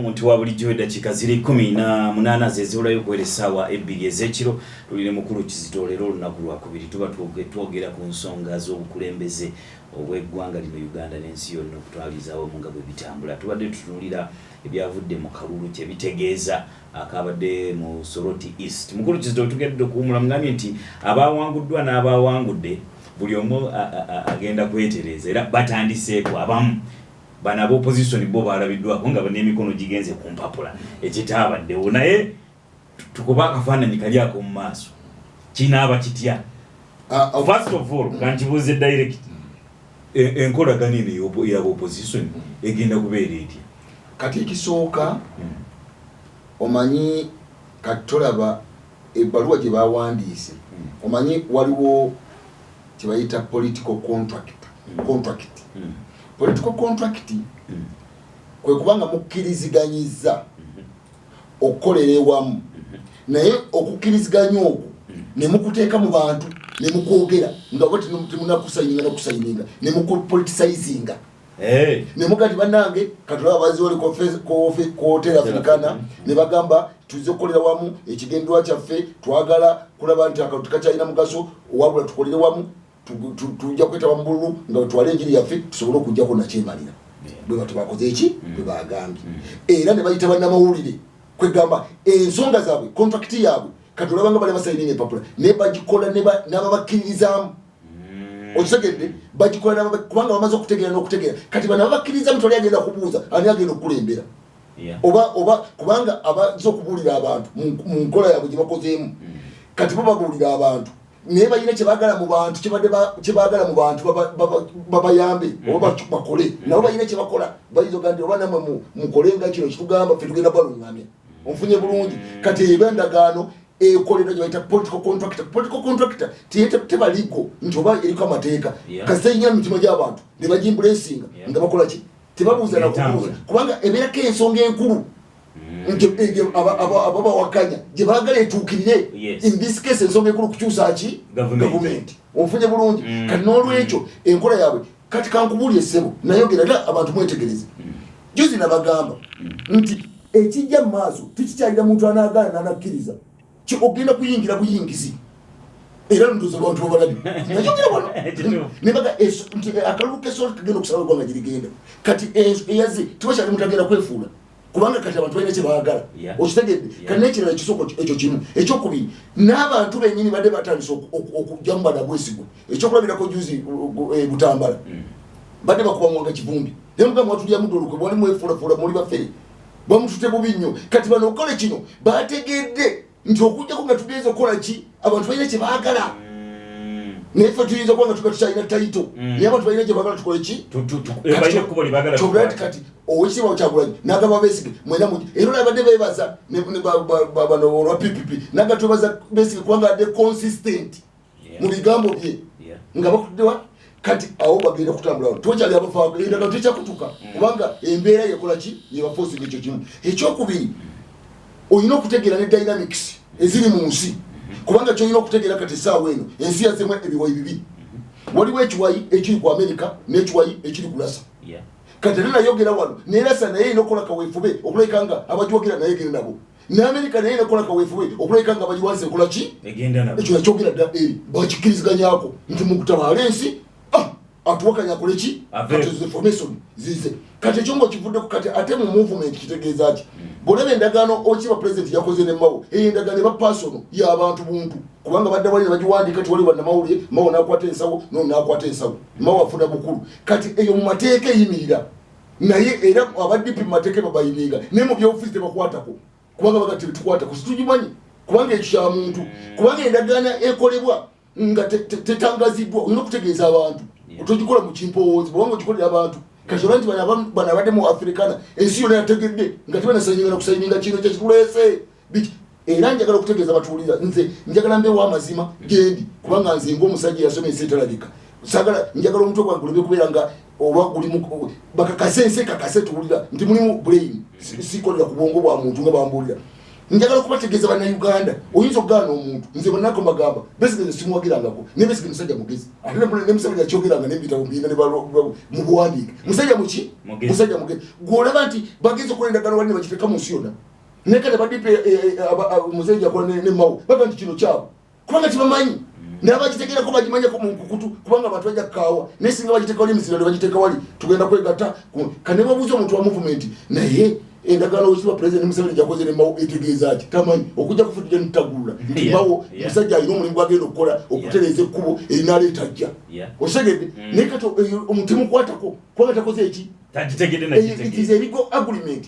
Muntu wa bulijjo eddakiika ziri 18 zezibulayo okuwera essaawa 2 ez'ekiro tulire mukulu Kizito leero olunaku lwakubiri tuba twogera ku nsonga z'obukulembeze obw'eggwanga lino Uganda n'ensi yonna okutwalizaawo mu nga bwe bitambula. Tubadde tutunuulira ebyavudde mu kalulu kye bitegeeza akabadde mu Soroti East. Mukulu Kizito tugedde okuwumula mugambye nti abaawanguddwa n'abaawangudde buli omu agenda kwetereeza era batandiseeko abamu bana opposition bo balabiddwako nga n'emikono gigenze ku mpapula ekitaabaddewo naye tukuba akafaananyi kali ako mu maaso kinaaba kitya. First of all kankibuuze direct enkolagana eno ey'aba opposition egenda kubeera etya kati ekisooka omanyi kati tolaba ebbaluwa gye bawandiise omanyi waliwo kye bayita political contract. Political contract kwe kubanga mukkiriziganyiza okukolera ewamu naye okukkiriziganya okwo ne mukuteeka mu bantu ne mukwogera nga bwe temunakusayininga ne mukupoliticizinga ne mugati bannange katulaba bazi wali ku hotel africana ne bagamba tuze kukolera wamu ekigendwa kyaffe twagala kulaba nti akatu kakyalina mugaso wabula tukolere wamu tujja kwetaba mu bululu nga twale enjiri yaffe tusobole okujjako nakyemalira bwe batubakoze eki bwe bagambye era ne bayita bannamawulire kwegamba ensonga zaabwe kontrakiti yaabwe kati olaba nga bali basayininga empapula ne bagikola n'ababakkiririzaamu okitegedde bagikola kubanga bamaze okutegeera n'okutegeera kati bano ababakkiririzaamu toli agenda kubuuza ani agenda okukulembera oba kubanga abaza okubuulira abantu mu nkola yaabwe gye bakozeemu kati bo babuulira abantu naye balina kyebagala mu bantu kyebagala mu bantu babayambe oba bakole nabo balina kyebakola bayinza ogandi oba namwe mukole nga kino kitugamba ffe tugenda balungamya onfunye bulungi kati eba endagaano ekolera gye bayita political contractor tebaligo nti oba eriko amateeka kasita yinya mu mitima gy'abantu ne bagimbulesinga nga bakola ki tebabuuza nakubuuza kubanga ebeerako ensonga enkulu ababawakanya gye baagala etuukirire in this case ensonga enkulu kukyusa ki gavumenti onfunye bulungi kati n'olwekyo enkola yaabwe kati kankubuulya essebo nayogera era abantu mwetegereze juzi nabagamba nti ekijja mu maaso tikikyalira muntu anaagaana n'anakkiriza ogenda kuyingira buyingizi era ndoza abantu babalabi nayogera wano nebaga nti akalulu k'Soroti kagenda okusala eggwanga gye ligenda kati eyaze tibakyali muntu agenda kwefuula kubanga kati abantu balina kyebaagala okitegedde kati n'ekirala ekisoko ekyo kimu ekyokubiri n'abantu bennyini badde batandise okujjamu badabwesigwa ekyokulabirako juzi Butambala badde bakubamwanga kivumbi naye mugamba watulya mudolukwe bwali mwefuulafuula muli baffere bamutute bubi nnyo kati bano okukole kino bategedde nti okujjako nga tugenza okukola ki abantu balina kyebaagala naye ffe tuyinza kuba nga tukyalina tayito naye abantu balina kyebaagala tukole ki kati owekitiibwa Kyagulanyi n'agamba Besigye mwena mugi era olabadde beebaza bano olwa PPP nagatwebaza Besigye kubanga adde consistent mu bigambo bye nga bakutuddewa kati awo bagenda kutambula wano tokyali abafaaga endagano tekyakutuka kubanga embeera yekola ki yebafoosinga ekyo kimu ekyokubiri olina okutegeera ne dynamics eziri mu nsi kubanga kyolina okutegeera kati essaawa eno ensi yazemu ebiwayi bibiri waliwo ekiwayi ekiri ku America n'ekiwayi ekiri ku Lassa kati era nayogera wano ne Lassa naye erina okukola kaweefube okulabika nga abagiwagira naye egenda nabo ne America naye erina okukola kaweefube okulabika nga abagiwansi ekola ki ekyo nakyogera dda eri bakikkiriziganyako nti mu kutabaala ensi atuwakanya akole ki kati information zize kati ekyo ng'okivuddeko kati ate mu movement kitegeeza ki bw'olaba endagaano okiba president yakoze ne Mao eyo endagaano eba personal y'abantu buntu kubanga badde wali ne bagiwandiika ti wali bannamawulire Mao n'akwata ensawo n'ono n'akwata ensawo Mao afuna bukulu kati eyo mu mateeka eyimirira naye era abaddipi mu mateeka babayininga naye mu byobufuzi tebakwatako kubanga bagati tetukwatako situgimanyi kubanga ekyo kya muntu kubanga endagaano ekolebwa nga tetangaziddwa olina okutegeeza abantu otogikola mu kimpowoozi bwanga ogikolera abantu kati olwa nti bano abadde mu Africana ensi yonna yategedde nga tebanasayininga nakusayininga kino kyekituleese biki era njagala okutegeeza batuwulira nze njagala mbeewo amazima gendi kubanga nze ng'omusajja yasoma ensi etalabika sagala njagala omutwe gwange guleme kubeera nga oba gulimu bakakase ensi ekakase tuwulira nti mulimu brain sikolera ku bwongo bwa muntu nga bambuulira njagala kubategeeza bana Uganda oyinza okugana omuntu nze banako magamba basically simuwagirangako ne basically musajja mugezi ate ne musajja yakyogeranga n'ebitabo mbina ne mu buwandiike musajja muki musajja mugezi gwolaba nti bagezi okukola endagaano wali ne bakiteeka mu nsi yonna naye kati badipe musajja akola ne mawu baga nti kino kyabo kubanga tibamanyi n'abagitegerako bagimanyako mu nkukutu kubanga abantu bajja kukaawa naye singa bagiteeka wali emisiro ne bagiteeka wali tugenda kwegatta kane babuuza omuntu wa movement naye endagaano okiba president Museveni jakoze ne mawu etegezaaki tamanyi okujja kufudde ntagula nti mawu musajja alina omulimu gwagenda okukola okutereeza ekkubo erinaleeta ajja osegedde naye kati omuntu mukwatako kubanga takoze eki it is a legal agreement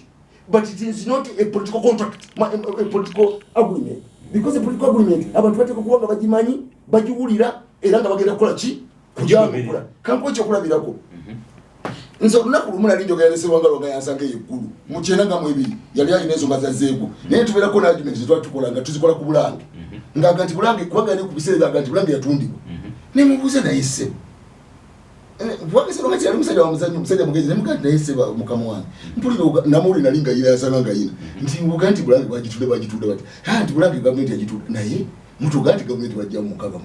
but it is not a political contract a political agreement because a political agreement abantu bateeka kubanga bagimanyi bagiwulira era nga bagenda kukola ki kujangula kanko ekyokulabirako nso lunaku lumu nali njogera ne Sewanga Lwanga yansanga eggulu mu kyenda nga mu ebiri yali alina ensonga zazzeeko naye tubeerako ne argument zetwatukola nga tuzikola ku Bulange ng'aga nti Bulange kubanga yali ku biseera nga nti Bulange yatundibwa ne mubuuza naye sse Bwake Sewanga yali musajja wa muzannyo musajja mugezi ne mugati naye sse mukama wange mpulira namuli nali nga yira yansanga nga yina nti mbuga nti Bulange bagitudde bati nti Bulange gavumenti yagitudde naye mutugati gavumenti wajja mukaga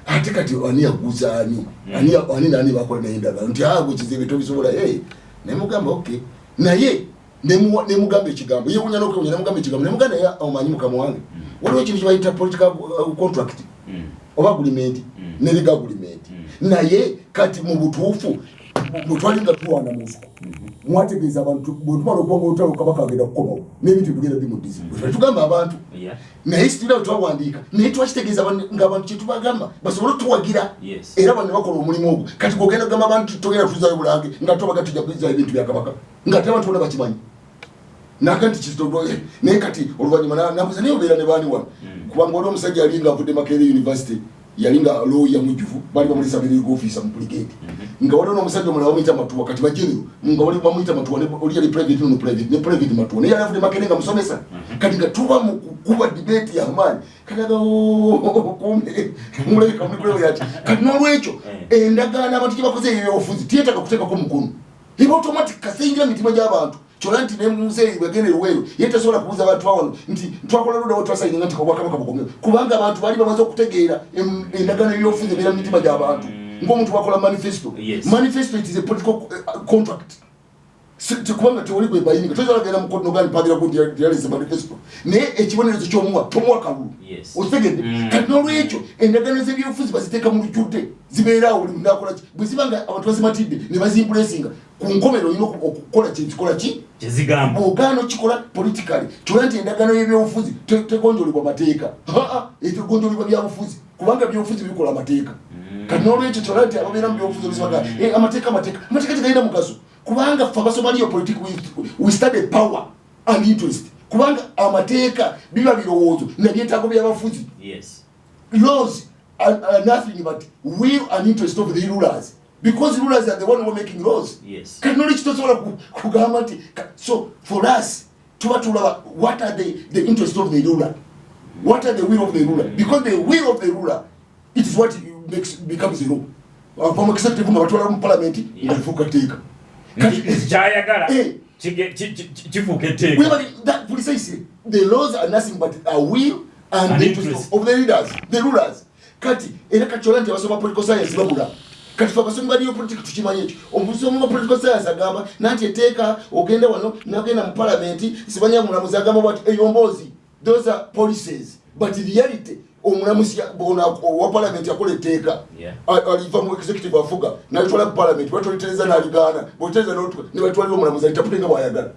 ate kati ani yaguza ani nani bakola naye endagaano nti gwe tobisobola naye mugamba okay naye ne mugamba ekigambo ye wunya n'okuwunya ne mugamba ekigambo ne muganda naye omanyi mukama wange waliwo ekintu kibayita political contract oba agreement ne legal agreement naye kati mu butuufu bwetwalinga tuwana musuku mwategeeza abantu bwetumala okuwanga olutalo kabaka agenda kukomawo n'ebintu bigenda bimudizi tugamba abantu naye sitira twawandiika naye twakitegeeza ng'abantu kyetubagamba basobole otuwagira era bano ne bakola omulimu ogwo kati gwogenda kugamba abantu togenda tuzayo Bulange nga tobaga tujja kuzzaayo ebintu bya kabaka ng'ate abantu bona bakimanyi nakati kizitogo naye kati oluvannyuma nabuza naye obeera ne baani wano kubanga waliwo omusajja yali nga avudde Makerere University yali nga lawyer mujjuvu bali bamulisa birigo office mu brigade nga waliwo n'omusajja omulala bamuyita Matuwa kati bajenero nga wali bamuyita Matuwa ne oli yali private ne private Matuwa naye yali avudde Makerere nga musomesa kati nga tuba mu kuba debate y'amaanyi kati aga kumbe muleka mulekwewo yati kati n'olwekyo endagaano abantu gye bakoze ebyobufuzi tiyetaaga kuteekako mukono iba automatic kasingira mitima gy'abantu kyolwa nti ne muzeeyi bwegenda eruweero ye tasobola kubuuza abantu awano nti twakola ludawo twasayinga nti obwakabaka bukomere kubanga abantu baali bamaze okutegeera endagaano y'ebyobufuzi ebeera mu mitima gy'abantu ng'omuntu bwakola manifesto it is a political contract kubanga tewali gwe bayininga tosobola kugenda mu kono gani pagira ku dyalese manifesto naye ekibonerezo ky'omuwa tomuwa kalulu otegedde kati n'olwekyo endagaano z'ebyobufuzi baziteeka mu lujjudde zibeeraawo buli muntu akola ki bwe ziba nga abantu bazimatidde ne bazimbulesinga ku nkomero olina okukola kyekikola ki kyezigamba ogaana okikola politikali kyolwa nti endagaano y'ebyobufuzi tegonjolebwa mateeka etegonjolebwa byabufuzi kubanga byobufuzi bikola amateeka kati n'olwekyo kyolwa nti ababeera mu byobufuzi olisibaga amateeka tegalina mugaso kubanga ffe abasomaliyo politics we study power and interest kubanga amateeka biba birowoozo nabyetaago byabafuzi laws are nothing but will and interest of the rulers because rulers are the one who are making laws kati nolwekyo tosobola kugamba nti so for us tuba tulaba what are the interest of the ruler what are the will of the ruler because the will of the ruler it is what becomes the law from executive nga batwala mu parliament nga lifuuka teeka kyayagala kifuuka etteeka the laws are nothing but a will and the interest of the rulers kati era kakyola nti abasoma political science babula kati abasomi baliyo politics tukimanyi ekyo omusomi wa political science agamba nanti etteeka ogenda wano nagenda mu parliament sibanya mulamuzi agamba bwati eyombozi those are policies but in reality omulamuzi wa parliament yakola etteeka aliva mu executive afuga nalitwala ku parliament batolitereza n'aligaana boteza ne batwalira omulamuzi alitaputenga bwayagala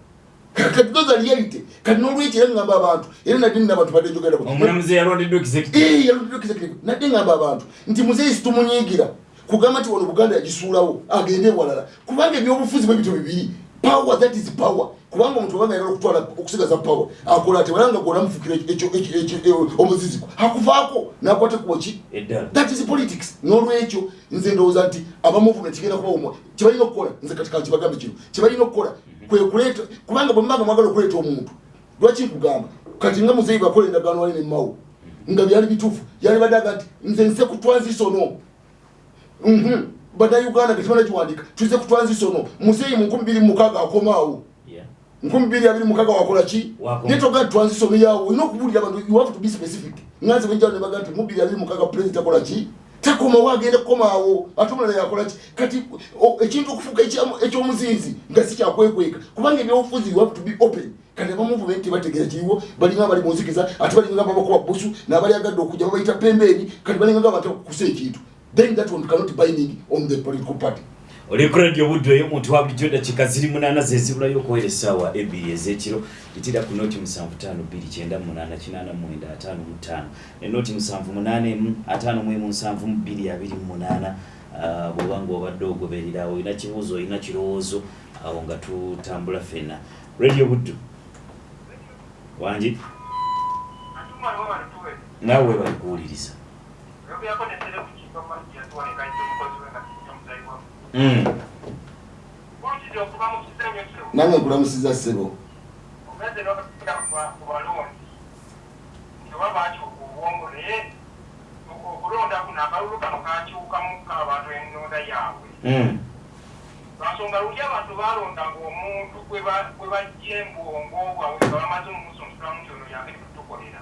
kati those are reality kati n'olwekyo era ngamba abantu era nadde n'abantu badde njogera omulamuzi yalondeddwa executive nadde ngamba abantu nti muzeeyi situmunyiigira kugamba nti wano Buganda yagisuulawo agende ewalala kubanga ebyobufuzi bwe bito bibiri power that is power kubanga omuntu obanga yagala okutwala okusigaza power akola ate walanga gona mufukira ekyo omuziziko hakuvaako nakwate kuki that is politics n'olwekyo nze ndowooza nti aba movement kigenda kuba omwa kibalina okukola nze katika kibagambe kino kibalina okukola kwe kuleeta kubanga bwe mbanga mwagala okuleeta omuntu lwaki nkugamba kati nga muzeeyi bakola endagaano wali ne mawo nga byali bituufu yali badaga nti nze nse ku transition bada Uganda kitimana kiwandika tuze ku transition muzeeyi mu 2006 akomaawo nkumbiri abiri mukaga wakola ki nitoga transition yawo inokubulira abantu you have to be specific nganze benjawo ne bagati mubiri abiri mukaga president akola ki takoma wagenda komawo atumula yakola ki kati ekintu okufuka ekyomuzinzi nga si kyakwekweka kubanga ebyobufuzi you have to be open kati aba movement bategera kiwo balinga bali munzikiza ate balinga babakuba busu n'abali agadde okujja babayita pembeni kati balinga bataka kukusa ekintu then that one cannot binding on the political party. Olikuradi obudde eyo muntu wa bulijjo dakika ziri 8 zezibulayo okuwera essaawa 2 ez'ekiro litira ku noti 75298885 enoti 78557228 bw'obanga obadde ogoberera olina kibuuzo olina kirowoozo awo nga tutambula ffenna radio buddu wangi naawe bali kuwuliriza nange nkulamusiza ssebo okulonda kuno akalulu kano kakyukamu k'abantu ennonda yaabwe lwansonga luli abantu balondanga omuntu gwe bajja embwongo bwabwe nga bamaze omumusonsulamu nti ono yange tutukolera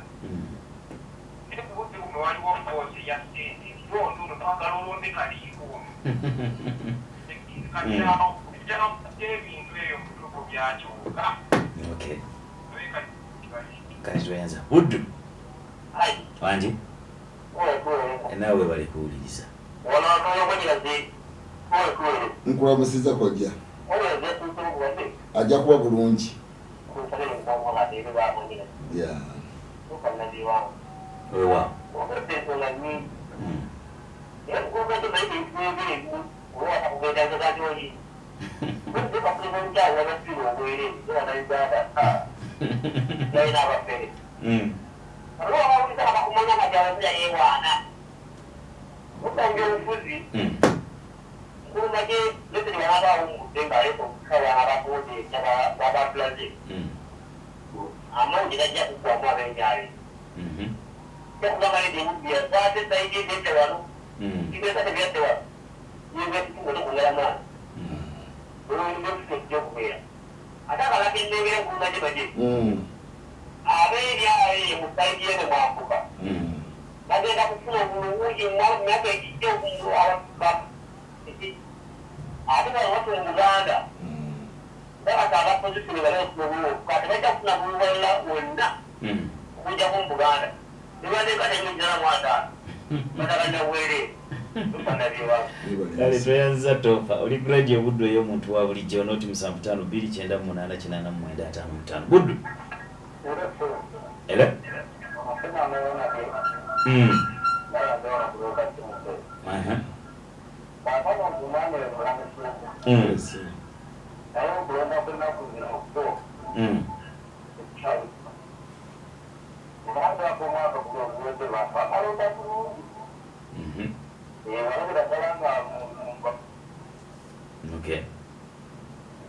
naye ku budde buno waliwo foosi ya ssente kirondo ono twagala olonde kaliiko ebintu eyo mutugo byakyuka kazwenza buddu wangi naawe bali kuwuliriza nkulamusiza kojja ajja kuba bulungi wewa kale toyanza tofa olikuradi obuddu eyo omuntu wa bulijjo noti 75298885 buddu ele okay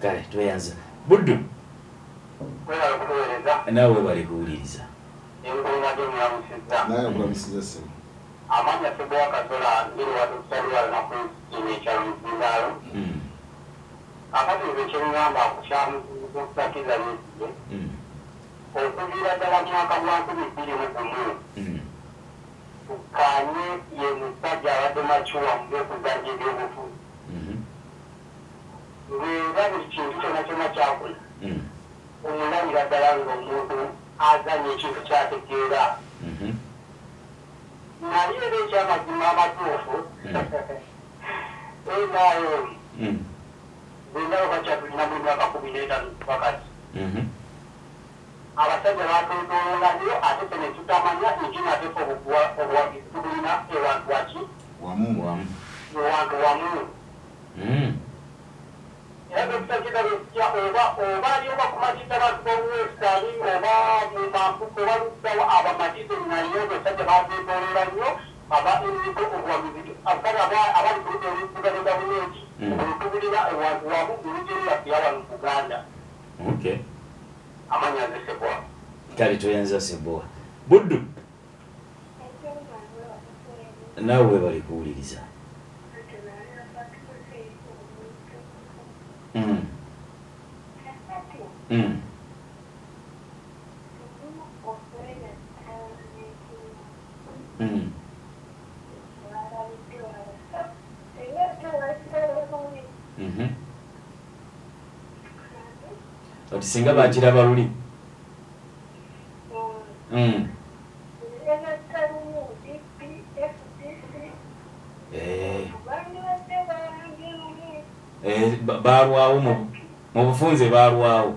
kale toyanza buddu naawe bali kuwuliriza naye nkulamusiza ssebo amanya Nsubuga kasola ndiri watusalira na kuinyesha mzindalo akati ekyengamba kukyamu okusakiza n'ekige okuviira ddala mwaka gwa 2021 tukanye ye musajja abadde makyuwa mu byokuzanja ebyobufuzi ng'era buli kintu kyonna kyonna kyakola omulabira ddala ng'omuntu azanya ekintu kyategeera naye era ekyamazima amatuufu enayo bwendaba bakyatulina mu myaka 15 wakati abasajja batwetololayo ate tene tutamanya ekina ateeka obuwagizi tubulina ewantu waki wamu ewantu wamu era betusakira besya oba alioba kumakita bantu bobuwesitali oba mumampuka oba lusawo abamatize naye abasajja batwetolola nnyo aba eriko obuwagizi abali kulida olufuga ne gavumenti olutubulira ewantu wamu olujeeriyafeya wano mu Buganda amanya nze Sebowa kale toyanza Sebowa buddu naawe bali kuwuliriza Oti singa bakiraba luli. Barwawo mu bufunze barwawo.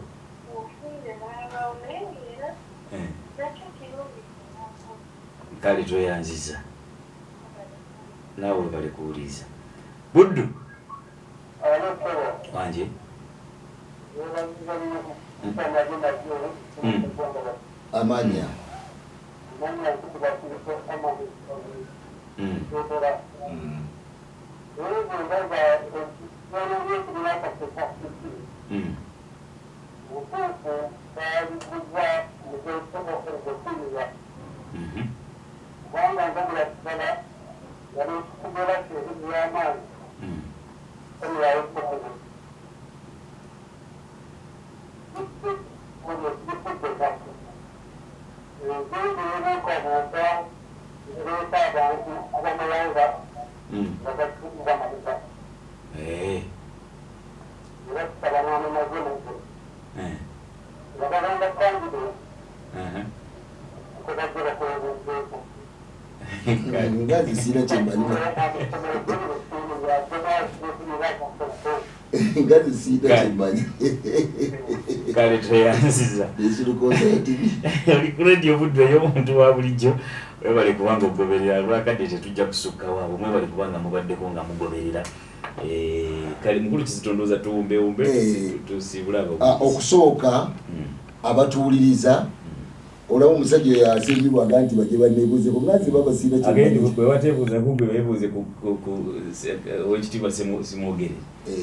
Kale toyanziza. Nawe bali kuuliza. Buddu. Wanje. Amanya. Ngazi sina chembali. Ngazi sina chembali. Kale toyanziza. Oli Buddu eyo omuntu wa bulijjo webale kubanga ogoberera lwakadde tetujja kusukka waabo mwebale kubanga mubaddeko nga mugoberera. Kale mukulu kizitondoza tuwumbe tusibulaba. Okusooka abatuuliriza olaba omusajja yasimbibwa nti baje banebuze ku ngazi baba sina kyo agende bwe watebuza kugwe bebuze ku wekitiba simwogere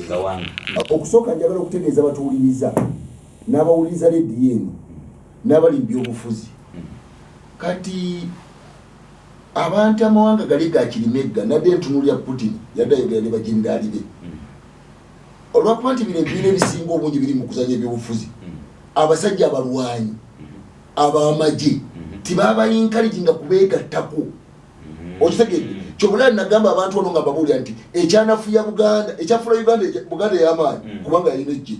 gawanga. Okusooka njagala okutegeeza abatuuliriza n'abawuliriza leediyo eno n'abali by'obufuzi kati abantu amawanga gali gakirimegga nadde entunulya Putin yaddayogera ne bajendaali be olwakuba nti bino ebibiina ebisinga obungi biri mu kuzanya ebyobufuzi abasajja abalwanyi abamaje tibaba encouraging kubeegattako okitegedde kyobulala nagamba abantu ono nga babuulira nti ekyanafuya Buganda ekyafula Buganda ey'amaanyi kubanga yalina ejje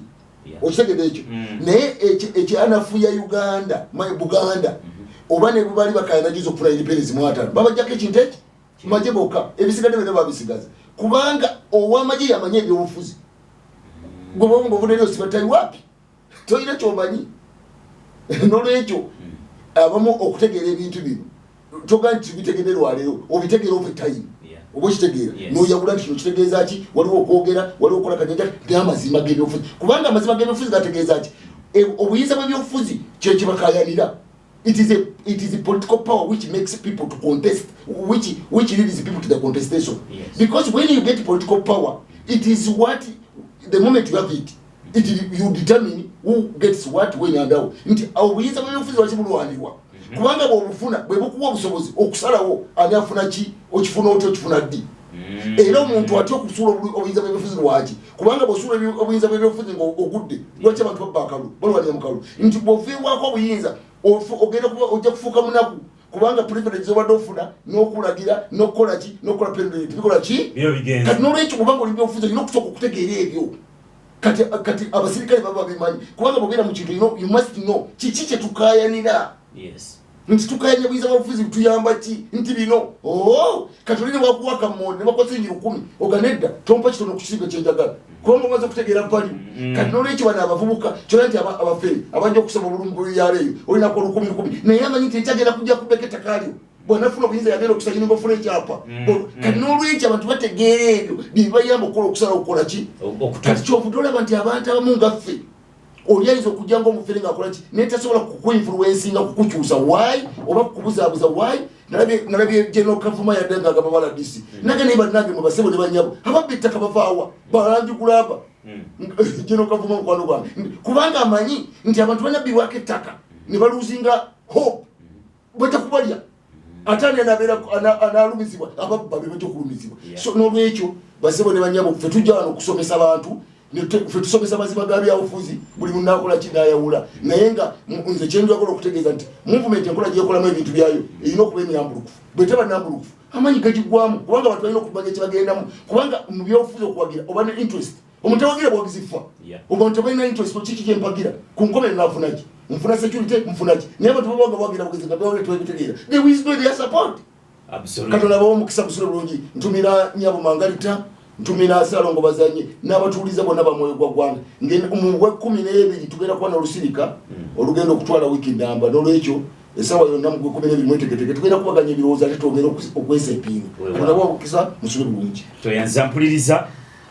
okitegedde ekyo naye ekyanafuya Buganda oba ne bubali bakayanagiza okufuna independence mu 5 babajjako ekintu eki maje bokka ebisigadde bene babisigaza kubanga ow'amaje yamanye ebyobufuzi gobongo obunene osibatali wapi toyina kyomanyi n'olwekyo abamu okutegeera ebintu bino toga nti bitegererwa leero obitegeera over time oba okitegeera n'oyawula nti kino kitegeeza ki waliwo okwogera waliwo okukola kanyanja n'amazima g'ebyobufuzi kubanga amazima g'ebyobufuzi gategeeza ki obuyinza bw'ebyobufuzi kye kibakayanira. It is a political power which makes people to contest, which leads people to the contestation. Yes. Because when you get political power, it is what the moment you have it, you determine who gets what when and how. Nti obuyinza bw'ebyobufuzi bakibulwanirwa kubanga bw'obufuna bwe bukuwa obusobozi okusalawo ani afuna ki okifuna otyo okifuna ddi era omuntu atya okusuula obuyinza bw'ebyobufuzi lwaki kubanga bw'osuula obuyinza bw'ebyobufuzi ng'ogudde lwaki abantu babba akalu balwanira mu kalu nti bw'ofiibwako obuyinza ogenda kuba ojja kufuuka munaku kubanga privilege obadde ofuna n'okulagira n'okukola ki n'okukola pendulity bikola ki kati n'olwekyo kubanga oli byobufuzi olina okusooka okutegeera ebyo kati abasirikale baba bimanyi kubanga bwogenda mu kintu you must know kiki kye tukayanira nti tukayanya buyinza bw'obufuzi butuyamba ki nti bino kati oli ne bakuwaka mmondi ne bakwasa enjiri 10 oganedda tompa kitono ku kisigo kyenjagala kubanga omaze okutegeera mpalimu kati n'olwekyo bano abavubuka kyona nti abafeeri abanja okusoma obulumi bw'ebyaleeyo olinaku 10 naye amanyi nti ekyagenda kujja kubeka ettaka lyo bw'anafuna obuyinza yagenda okusanyira ng'ofuna ekyapa kati n'olwekyo abantu bategeera ebyo byebibayamba okukola okusalawo okukola ki kati kyovudde olaba nti abantu abamu ngaffe oli ayinza okujja ng'omufere ng'akola ki naye tasobola kukuinfluensinga kukukyusa waayi oba kukubuzaabuza waayi nalabye General Kavuma yadde ng'agamba bala DC nage naye bannange mwe basebo ne bannyabo ababba ettaka bavaawa balanjigulaba General Kavuma mukwano gwange kubanga amanyi nti abantu banabbibwako ettaka ne baluzinga hope batakubalya ate ani analumizibwa ababba be bajja okulumizibwa so n'olwekyo basebo ne bannyabo ffe tujja wano okusomesa abantu ffe tusomesa mazima ga byabufuzi buli munakola kinayawula naye nga nze kyenjagala okutegeeza nti movement enkola gyekolamu ebintu byayo erina okuba emyambulukufu bwe teba nambulukufu amanyi gagigwamu kubanga abantu balina okumanya kyebagendamu kubanga mu byobufuzi okuwagira oba ne interest omuntu awagira bwagizifa omuntu balina interest kiki kyempagira ku nkobe nafunaki nfuna security mfunaki naye abantu babanga bawagira bugezi nga bawole twebitegeera they will do their support katonda bawo mukisa busule bulungi ntumira nyabo mangalita ntumira salongo bazanye n'abatuuliza bonna bamwoyo gwa ggwanga mu 12 tugenda kuba n'olusirika olugenda okutwala wiiki ndamba n'olwekyo esawa yonna mu 12 mwetegeteke tugenda kubaganya ebirowoozo ate twongera okwesa epinga katonda bawo mukisa musule bulungi toyanza mpuliriza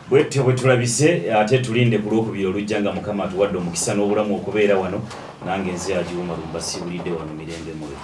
bwetyo bwe tulabise ate tulinde ku lwokubiri olujja nga mukama atuwadde omukisa n'obulamu okubeera wano nange nze Hajj Umar mbasiibulidde wano mirembe mube